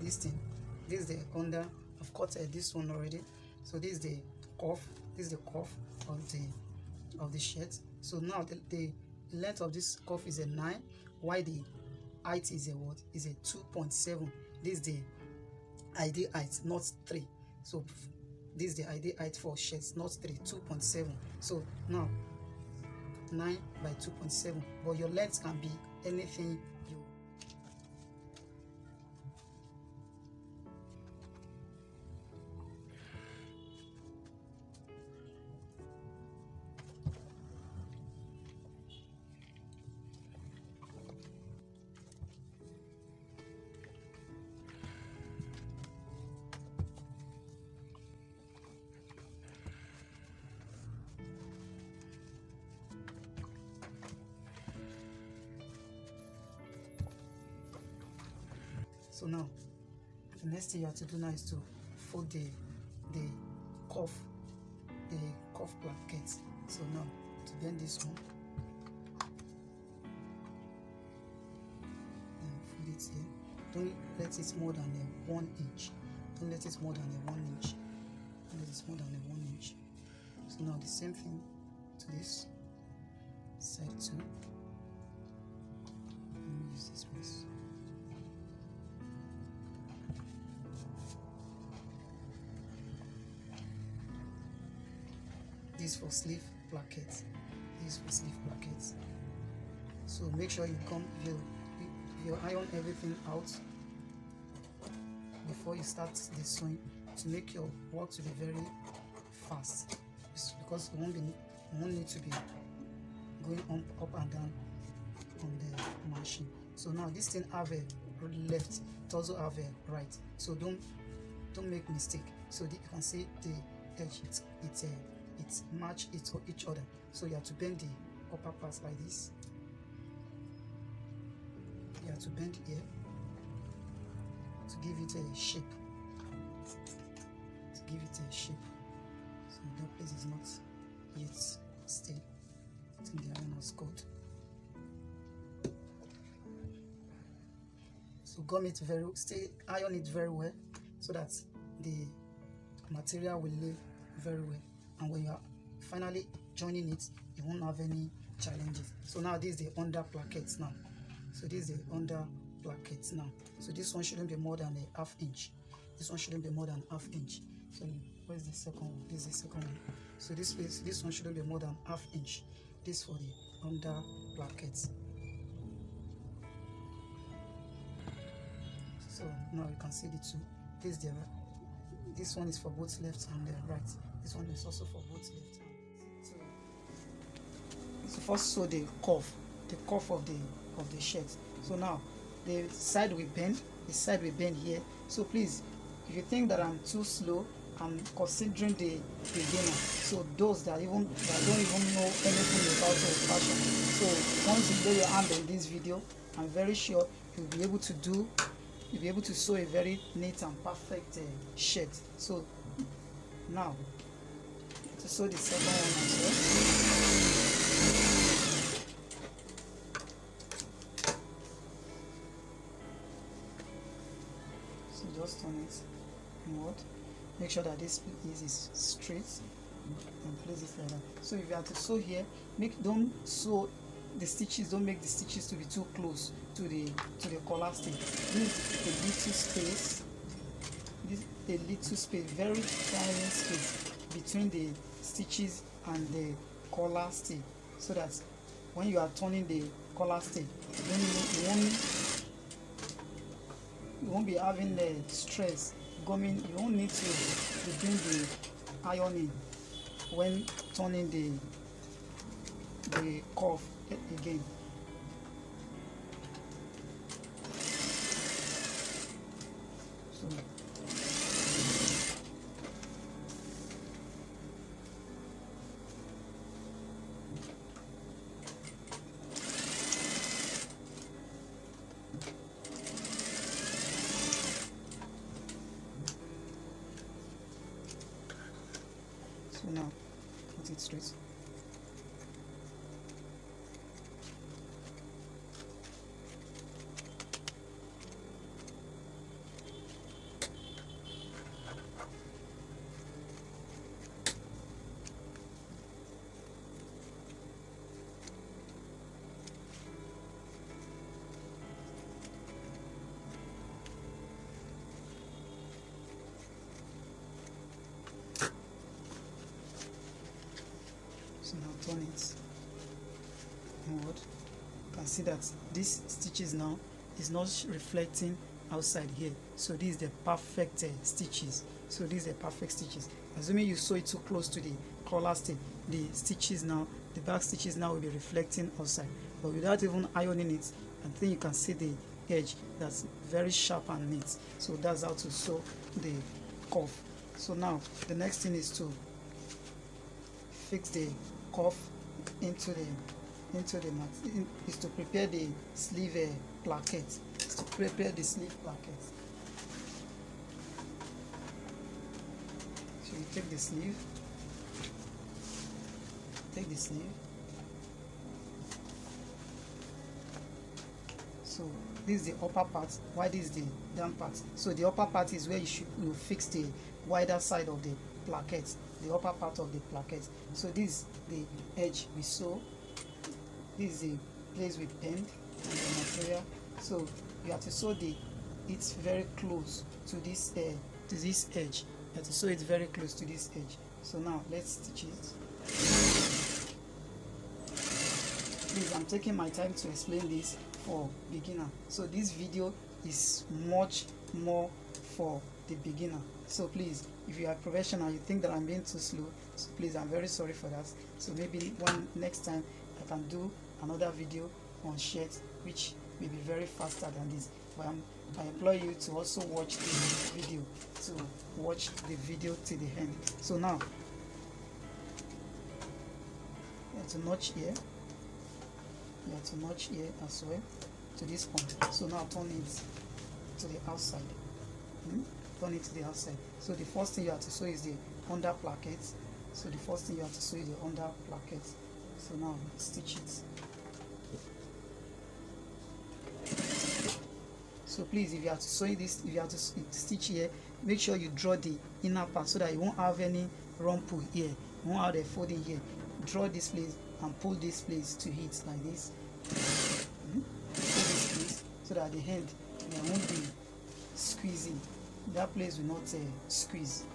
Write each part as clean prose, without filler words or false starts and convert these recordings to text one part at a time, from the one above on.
this thing. This is the under. I've cut this one already. So this is the cuff. This is the cuff of the shirt. So now the length of this cuff is a 9, while the height is a what? Is a 2.7. This is the ideal height, not 3. So this is the ideal height for shirts, not 3, 2.7. So now 9 by 2.7, but your length can be anything you. So now the next thing you have to do now is to fold the cuff placket. So now to bend this one and fold it here. Don't let it more than a 1 inch. Don't let it more than a 1 inch. Don't let it more than a 1 inch. So now the same thing to this side too. Let me use this piece. This for sleeve plackets. This for sleeve plackets. So make sure you iron everything out before you start the sewing to make your work to be very fast, because you won't need to be going up and down on the machine. So now this thing have a left, it also have a right. So don't make mistake. So you can see the edge, it match each other. So you have to bend the upper part like this. You have to bend here to give it a shape. To give it a shape. So that place is not yet stay. I think the iron was cold. So iron it very well so that the material will lay very well. And when you are finally joining it, you won't have any challenges. So now this is the under plackets now. So this is the under plackets now. So this one shouldn't be more than a ½ inch. This one shouldn't be more than ½ inch. So where's the second one? This is the second one. So this one shouldn't be more than ½ inch. This for the under plackets. So now you can see the two. This one is for both left and right. This one is also for both left and right. So first sew the cuff of the shirt. So now the side will bend here. So please, if you think that I'm too slow, I'm considering the beginner. So those that don't even know anything about fashion. So once you lay your hand on this video, I'm very sure you'll be able to sew a very neat and perfect shirt. So now to sew the second one as well. So just turn it inward. Make sure that this piece is straight and place it like that. So if you have to sew here, don't sew the stitches. Don't make the stitches to be too close to the collar stitch. Leave a little space. Very tiny space between the stitches and the collar stitch, so that when you are turning the collar stitch, you won't be having the stress coming. You won't need to bring the ironing when turning the cuff again. So now put it straight. turn it inward, you can see that this stitches now is not reflecting outside here. So this is the perfect stitches. So these are perfect stitches. Assuming you sew it too close to the collar stain, the stitches now, the back stitches now will be reflecting outside. But without even ironing it, I think you can see the edge that's very sharp and neat. So that's how to sew the cuff. So now the next thing is to fix the cuff into the mat. Is to prepare the sleeve placket. Is to prepare the sleeve placket. So you take the sleeve. So this is the upper part, while this is the down part. So the upper part is where you fix the wider side of the placket, the upper part of the placket. So this is the edge we sew. This is the place we pinned and the material. So you have to sew it's very close to this edge. You have to sew it very close to this edge. So now let's stitch it. Please, I'm taking my time to explain this for beginner. So this video is much more for the beginner. So please, if you are professional, you think that I'm being too slow, so please, I'm very sorry for that. So maybe next time I can do another video on shirts which may be very faster than this. But I implore you to also watch the video, till the end. So now you have to notch here. You have to notch here as well to this point. So now turn it to the outside. Turn it to the outside. So the first thing you have to sew is the under placket. So now stitch it. So please, if you have to sew this, if you have to stitch here, make sure you draw the inner part so that you won't have any rumple here. You won't have the folding here. Draw this place and pull this place to hit like this. Pull this place so that at the end there won't be squeezing. That place will not squeeze.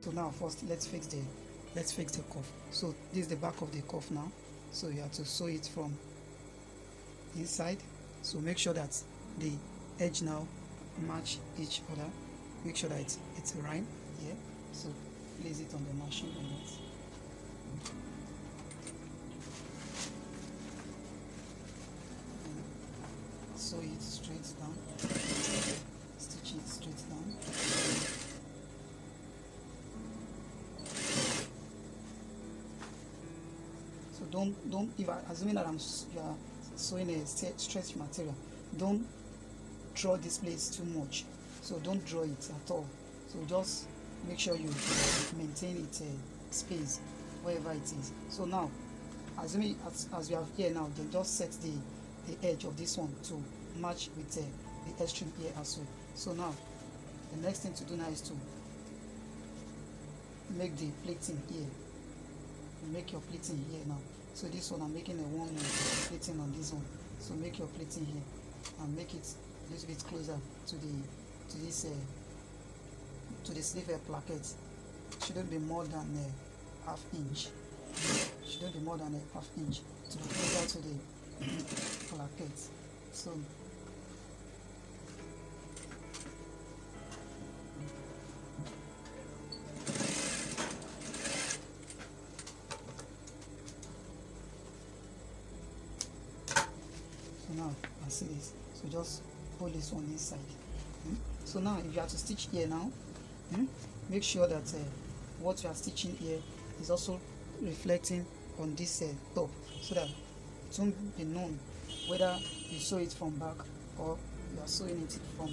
So now first let's fix the cuff. So this is the back of the cuff now. So you have to sew it from inside. So make sure that the edge now match each other. Make sure that it's rhyme here. So place it on the machine like that. Sew it straight down. Stitch it straight down. So don't if I assuming that you are sewing a stretch material, don't draw this place too much. So don't draw it at all. So just make sure you maintain it space wherever it is. So now assuming as you have here now, then just set the edge of this one to match with the extreme here as well. So now the next thing to do now is to make the pleating here. Make your pleating here now. So this one I'm making a 1 pleating on this one. So make your pleating here and make it a little bit closer to the sleeve placket. Shouldn't be more than a half inch. Shouldn't be more than a half inch to be closer to the placket. So now I see this. So just pull this one inside. So now if you have to stitch here now, make sure that what you are stitching here is also reflecting on this top, so that it won't be known whether you sew it from back or you are sewing it from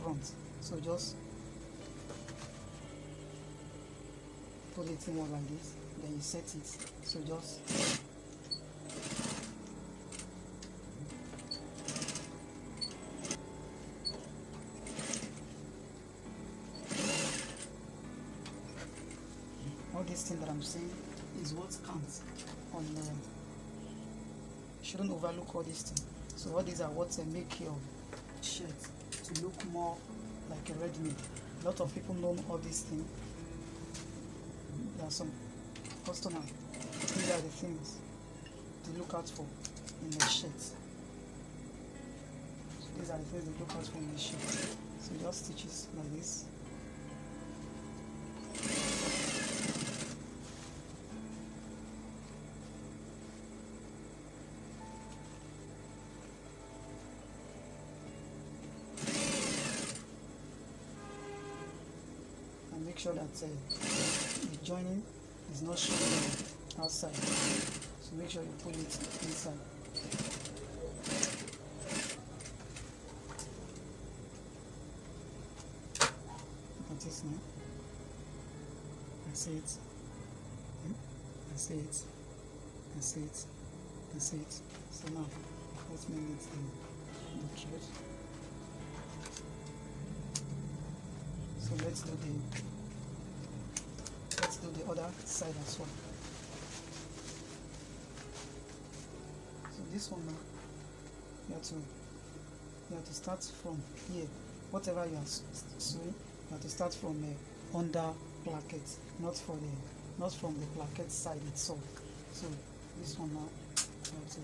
front. So just pull it in more like this, then you set it. So just all this thing that I'm saying is what counts on shouldn't overlook all these things. So all these are what make your shirt to look more like a ready-made. A lot of people know all these things. There are some customers, these are the things to look out for in the shirt. So these are the things to look out for in the shirt. So just stitches like this. Make sure that the joining is not showing outside. So make sure you pull it inside. Look at this now. I see it. I see it. I see it. I see it. So now let's make it the thread. So let's do the other side as well. So this one now, you have to start from here. Whatever you are sewing, you have to start from under placket, not from the placket side itself. So this one now, you have to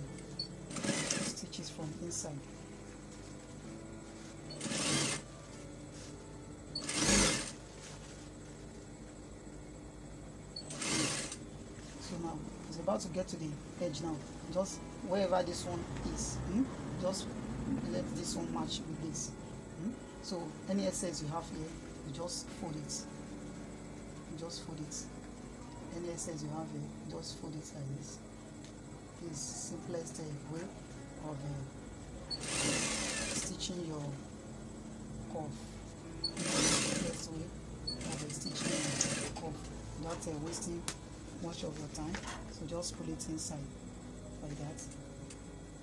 stitch it from inside. Now it's about to get to the edge now. Just wherever this one is, just let this one match with this. So any excess you have here, you just fold it. You just fold it. Any excess you have here, you just fold it like this. This is the simplest way of stitching your cuff. Best way of stitching your cuff without wasting much of your time. So just pull it inside like that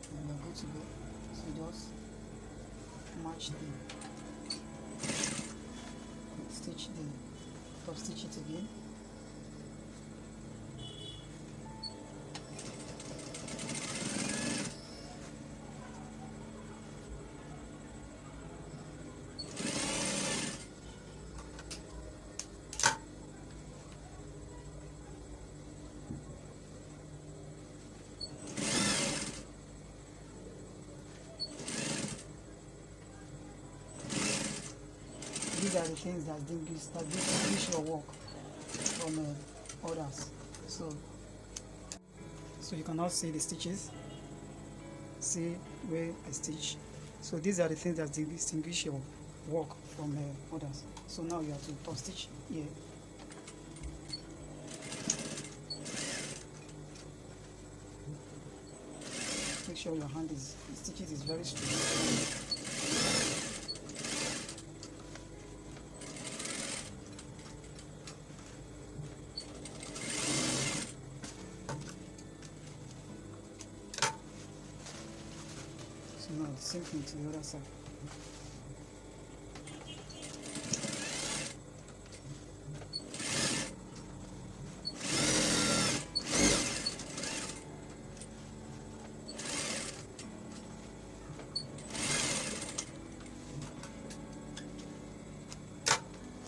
and you're good to go. So just match stitch it again. these are the things that distinguish your work from others. So you can now see the stitches. See where I stitch. So these are the things that distinguish your work from others. So now you have to top stitch here. Make sure your hand is, the stitches is very straight. So now the same thing to the other side.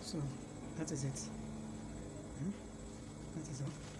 So that is it. That is all.